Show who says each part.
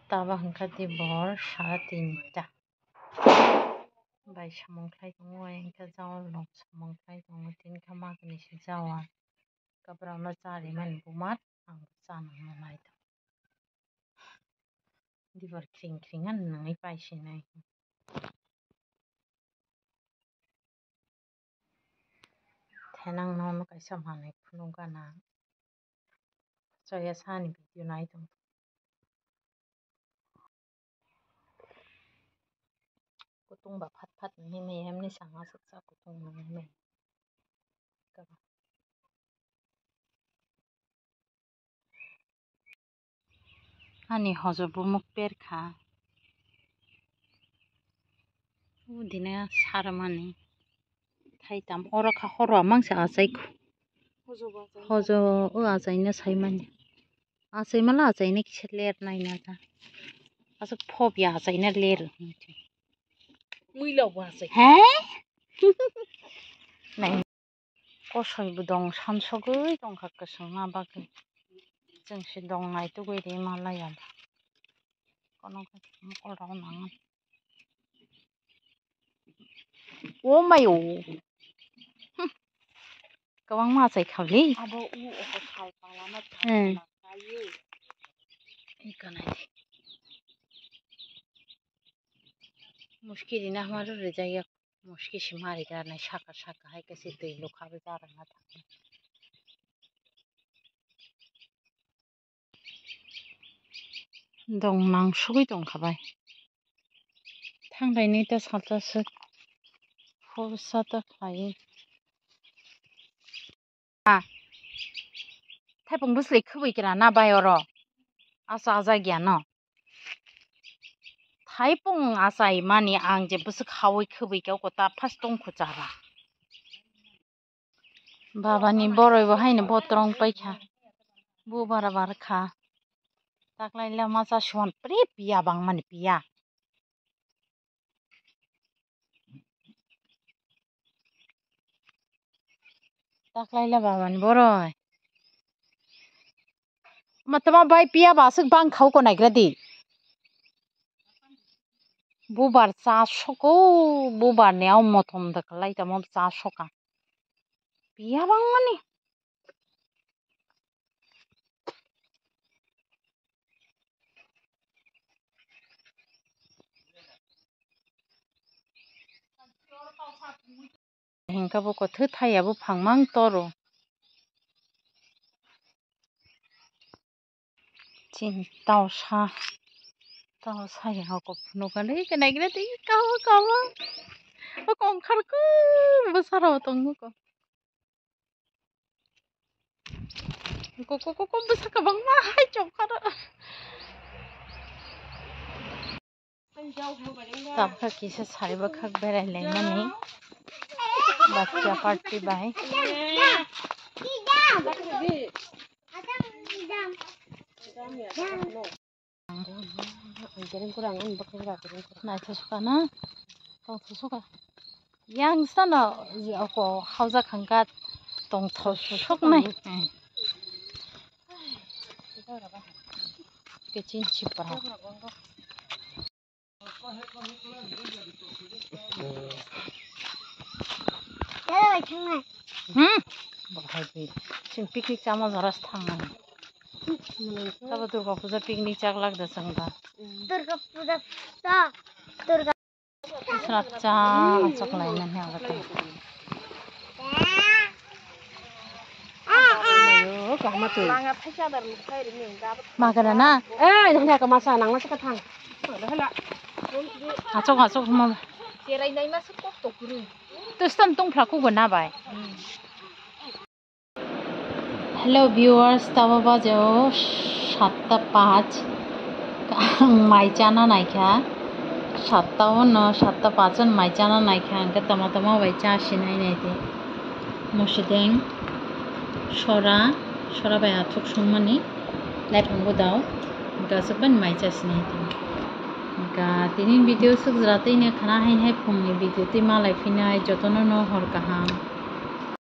Speaker 1: Taba hangkati bor 3:30 bai samongklai tongo engka jaw long samongklai tongo tin khama kani si jawa kabra ma chari man bumat ang chana manai ta dibar kring kringan nangai pai sinai thenang no kaisa manai phunung kana soya sani video nai tong kutung ba phat phat ni me hem ni sanga saksa kutung no me kaba ani hojo bumuk perkha udina saramani thaitam ora kha khoro mangsa asai hojo o asai na saimani asai mala asai ne kheler nai na ta asuk phobia asai na ler muilaw ba asai he nai kosoi bu dong samsogoi dong kha kasang na ba ke jengsi dong nai tu goi re malaya kono ko raw nang o mayo kawang ma sai khawli abo u o khai pala na kayu ikanai mushkil na hamaru rejaya mushkil simari gar na shaka shaka hai kasi tui lokha be jara na ta dong nang sugoi dong khabai thanglai ni ta salta se forsa ta khai a thaipong busli khubui kra na bai oro asa aja gya no thaipong asai mani ang je bus khawai khubui ka ko ta phas tong khu chara baba ni boroi bo haine botrong paikha bu barabar kha taklai la masa shwan pre piya bang mani piya taklai la baba ni boroi matama bai piya ba suk bang khau ko nai gradi bubar cha soko bubar ne au mothom da klai ta mo cha soka piya bang mani hengka bo ko thu thaya bo phangmang toro chin tau sa ya ko phno ka nei ka nai gradi ka o kong khar ku basara tong ko ko basa ka bang ma hai chok khara tap kha kisa sari ba khak berai lai mani bachcha party bai nai thusuka na tong thusuka yang sana ko hauja khangka tong thusuk nai ke chin chipra bahai be chin picnic chama zaras thangna तब Durga Puja picnic चाक लाग्दा संगदा दुर्गा पूजा ता दुर्गा सच्चा चकलाई न है आवत आयो कामा तु लांगा फैसा दर मुखाइ रे मेंगा मागरा ना ए धनिया का मासा नांगला सका थां होला हाचक मा जेराइनाय मासो कस्त गुरु तस्तम तंफ्लाखौ गना बाय हेलो व्यूअर्स तब बजे 7:05 माइचाना नायखा 7:05 माइचाना नायखा अंका तमा बायचा सिनाय नायदे मसिदें सरा बाय आथुक संमानि लाइफांबो दाव गासबन माइचा सिनायदे गा तिनि भिडियो सुगरातैनो खाना हाय फुंनि भिडियो ति मालाय फिनाय जतन न हर काहाम